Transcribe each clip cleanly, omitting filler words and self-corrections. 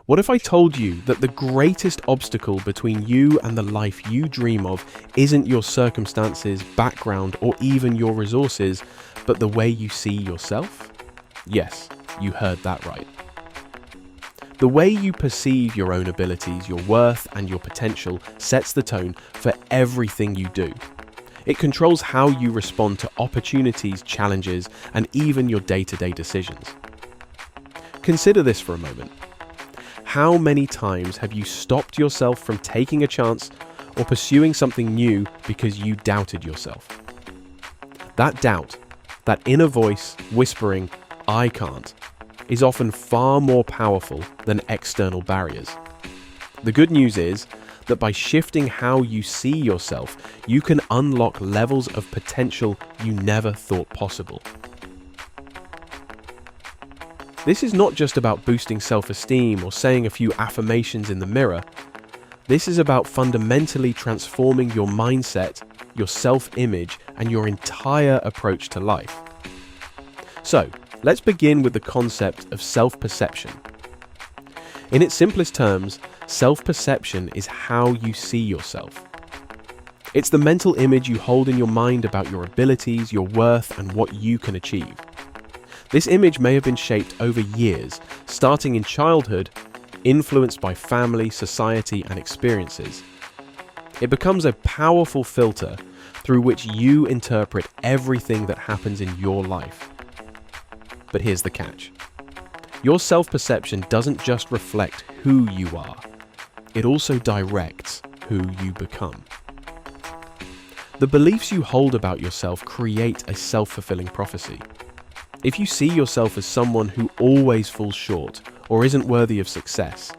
What if I told you that the greatest obstacle between you and the life you dream of isn't your circumstances, background, or even your resources, but the way you see yourself? Yes, you heard that right. The way you perceive your own abilities, your worth, and your potential sets the tone for everything you do. It controls how you respond to opportunities, challenges, and even your day-to-day decisions. Consider this for a moment. How many times have you stopped yourself from taking a chance or pursuing something new because you doubted yourself? That doubt, that inner voice whispering, "I can't," is often far more powerful than external barriers. The good news is that by shifting how you see yourself, you can unlock levels of potential you never thought possible. This is not just about boosting self-esteem or saying a few affirmations in the mirror. This is about fundamentally transforming your mindset, your self-image, and your entire approach to life. So, let's begin with the concept of self-perception. In its simplest terms, self-perception is how you see yourself. It's the mental image you hold in your mind about your abilities, your worth, and what you can achieve. This image may have been shaped over years, starting in childhood, influenced by family, society, and experiences. It becomes a powerful filter through which you interpret everything that happens in your life. But here's the catch. Your self-perception doesn't just reflect who you are, it also directs who you become. The beliefs you hold about yourself create a self-fulfilling prophecy. If you see yourself as someone who always falls short or isn't worthy of success,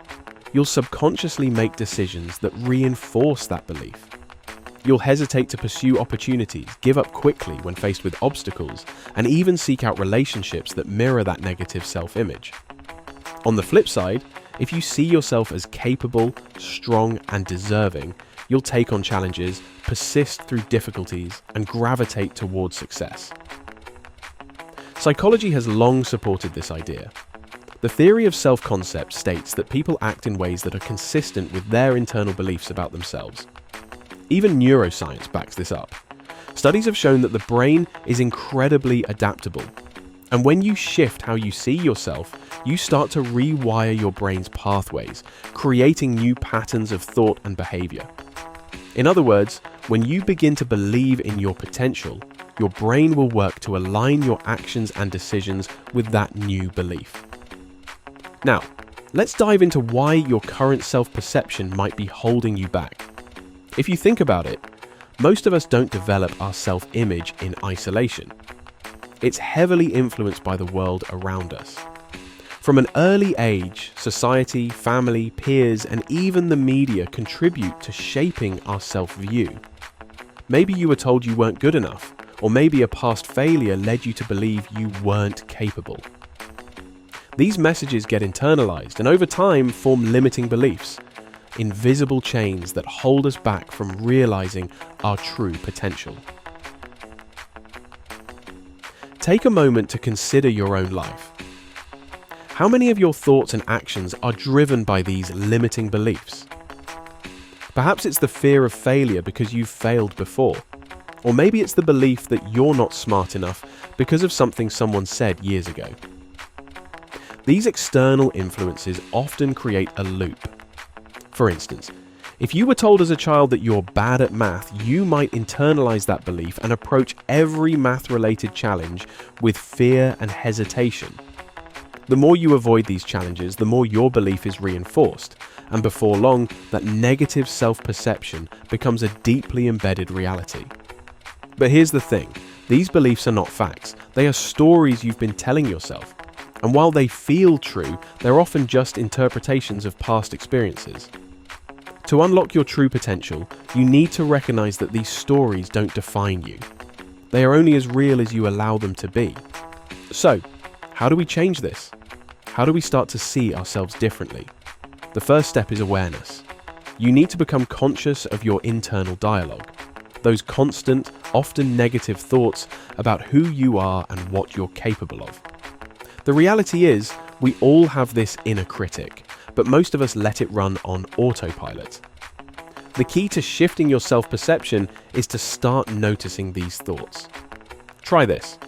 you'll subconsciously make decisions that reinforce that belief. You'll hesitate to pursue opportunities, give up quickly when faced with obstacles, and even seek out relationships that mirror that negative self-image. On the flip side, if you see yourself as capable, strong, and deserving, you'll take on challenges, persist through difficulties, and gravitate towards success. Psychology has long supported this idea. The theory of self-concept states that people act in ways that are consistent with their internal beliefs about themselves. Even neuroscience backs this up. Studies have shown that the brain is incredibly adaptable. And when you shift how you see yourself, you start to rewire your brain's pathways, creating new patterns of thought and behavior. In other words, when you begin to believe in your potential, your brain will work to align your actions and decisions with that new belief. Now, let's dive into why your current self-perception might be holding you back. If you think about it, most of us don't develop our self-image in isolation. It's heavily influenced by the world around us. From an early age, society, family, peers, and even the media contribute to shaping our self-view. Maybe you were told you weren't good enough, or maybe a past failure led you to believe you weren't capable. These messages get internalized and over time form limiting beliefs, invisible chains that hold us back from realizing our true potential. Take a moment to consider your own life. How many of your thoughts and actions are driven by these limiting beliefs? Perhaps it's the fear of failure because you've failed before. Or maybe it's the belief that you're not smart enough because of something someone said years ago. These external influences often create a loop. For instance, if you were told as a child that you're bad at math, you might internalize that belief and approach every math-related challenge with fear and hesitation. The more you avoid these challenges, the more your belief is reinforced, and before long, that negative self-perception becomes a deeply embedded reality. But here's the thing, these beliefs are not facts, they are stories you've been telling yourself. And while they feel true, they're often just interpretations of past experiences. To unlock your true potential, you need to recognize that these stories don't define you. They are only as real as you allow them to be. So, how do we change this? How do we start to see ourselves differently? The first step is awareness. You need to become conscious of your internal dialogue. Those constant, often negative thoughts about who you are and what you're capable of. The reality is, we all have this inner critic, but most of us let it run on autopilot. The key to shifting your self-perception is to start noticing these thoughts. Try this.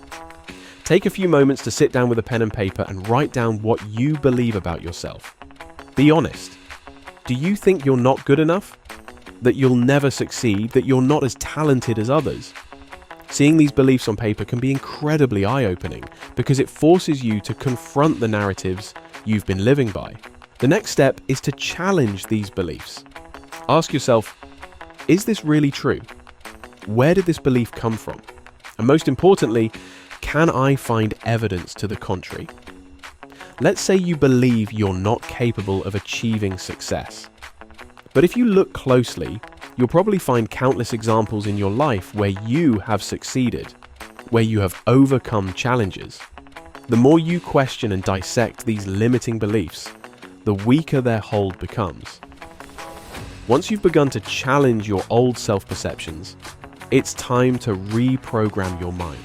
Take a few moments to sit down with a pen and paper and write down what you believe about yourself. Be honest. Do you think you're not good enough? That you'll never succeed? That you're not as talented as others? Seeing these beliefs on paper can be incredibly eye-opening because it forces you to confront the narratives you've been living by. The next step is to challenge these beliefs. Ask yourself, is this really true? Where did this belief come from? And most importantly, can I find evidence to the contrary? Let's say you believe you're not capable of achieving success. But if you look closely, you'll probably find countless examples in your life where you have succeeded, where you have overcome challenges. The more you question and dissect these limiting beliefs, the weaker their hold becomes. Once you've begun to challenge your old self-perceptions, it's time to reprogram your mind.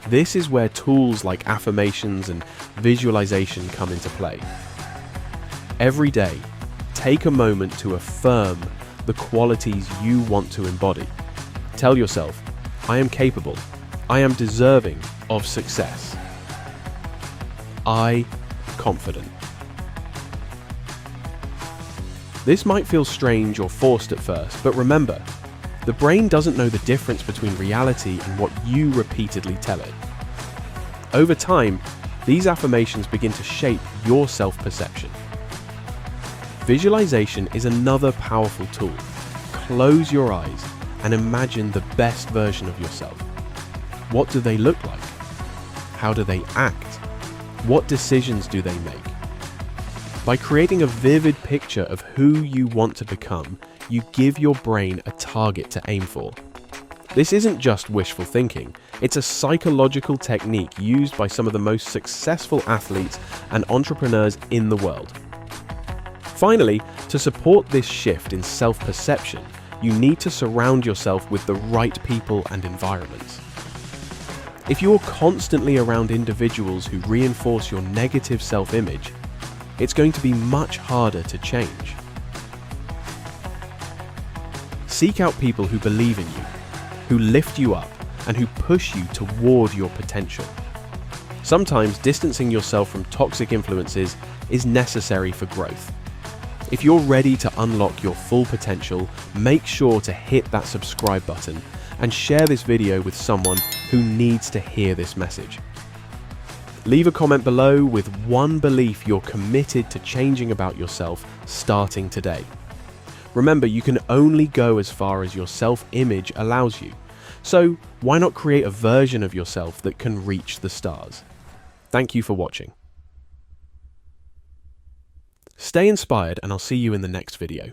This is where tools like affirmations and visualization come into play. Every day, take a moment to affirm the qualities you want to embody. Tell yourself, I am capable. I am deserving of success. I am confident. This might feel strange or forced at first, but remember, the brain doesn't know the difference between reality and what you repeatedly tell it. Over time, these affirmations begin to shape your self-perception. Visualization is another powerful tool. Close your eyes and imagine the best version of yourself. What do they look like? How do they act? What decisions do they make? By creating a vivid picture of who you want to become, you give your brain a target to aim for. This isn't just wishful thinking, it's a psychological technique used by some of the most successful athletes and entrepreneurs in the world. Finally, to support this shift in self-perception, you need to surround yourself with the right people and environments. If you're constantly around individuals who reinforce your negative self-image, it's going to be much harder to change. Seek out people who believe in you, who lift you up, and who push you toward your potential. Sometimes distancing yourself from toxic influences is necessary for growth. If you're ready to unlock your full potential, make sure to hit that subscribe button and share this video with someone who needs to hear this message. Leave a comment below with one belief you're committed to changing about yourself starting today. Remember, you can only go as far as your self-image allows you. So why not create a version of yourself that can reach the stars? Thank you for watching. Stay inspired, and I'll see you in the next video.